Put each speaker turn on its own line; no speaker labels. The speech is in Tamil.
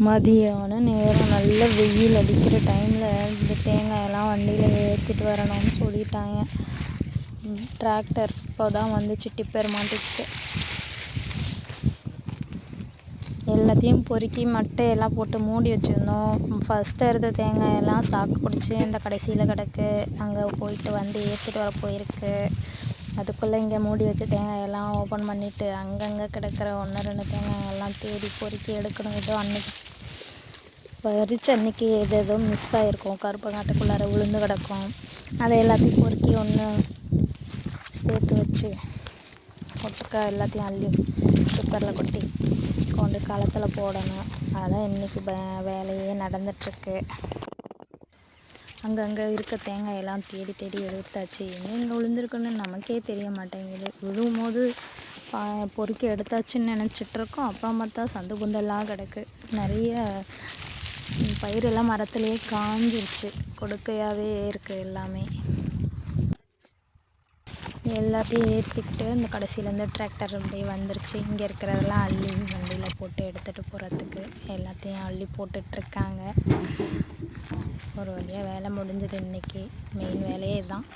மதியான நேரம் நல்ல வெயில் அடிக்கிற டைமில் இந்த தேங்காயெல்லாம் வண்டியில் ஏற்றிட்டு வரணும்னு சொல்லிட்டாங்க. டிராக்டர் இப்போ தான் வந்துச்சு, டிப்பர் மாட்டிக்கிட்டு எல்லாத்தையும் பொறுக்கி மட்டையெல்லாம் போட்டு மூடி வச்சுருந்தோம். ஃபஸ்ட்டு எடுத்த தேங்காயெல்லாம் சாக்கு பிடிச்சி இந்த கடைசியில் கிடக்கு. அங்கே போயிட்டு வந்து ஏற்றிட்டு வர போயிருக்கு. அதுக்குள்ளே இங்கே மூடி வச்ச தேங்காயெல்லாம் ஓப்பன் பண்ணிவிட்டு அங்கங்கே கிடக்கிற 1-2 தேங்காயெல்லாம் தேடி பொறுக்கி எடுக்கணும். ஏதோ அன்னைக்கு பறிச்ச அன்றைக்கி எதோ மிஸ் ஆகிருக்கும், கருப்பங்காட்டுக்குள்ளார விழுந்து கிடக்கும். அதை எல்லாத்தையும் பொறுக்கி ஒன்று சேர்த்து வச்சு ஒட்டுக்கா எல்லாத்தையும் அள்ளி குக்கரில் கொட்டி கொண்டு களத்தில் போடணும். அதான் இன்றைக்கி வேலையே நடந்துகிட்ருக்கு. அங்கங்கே இருக்க தேங்காயெல்லாம் தேடி தேடி எடுத்தாச்சு. எங்கே விழுந்திருக்குன்னு நமக்கே தெரிய மாட்டேங்குது. விழும்போது பொறுக்கி எடுத்தாச்சுன்னு நினச்சிட்ருக்கோம். அப்புறம் பார்த்தா சந்து குந்தெல்லாம் கிடக்கு. நிறைய பயிரெல்லாம் மரத்துலேயே காஞ்சிருச்சு, கொடுக்கையாகவே இருக்குது எல்லாமே. எல்லாத்தையும் ஏற்றிக்கிட்டு இந்த கடைசியிலேருந்து டிராக்டர் அப்படியே வந்துருச்சு. இங்கே இருக்கிறதெல்லாம் அள்ளி வண்டியில் போட்டு எடுத்துகிட்டு போகிறதுக்கு எல்லாத்தையும் அள்ளி போட்டுட்ருக்காங்க. ஒரு வழியாக வேலை முடிஞ்சது. இன்றைக்கி மெயின் வேலையே தான்.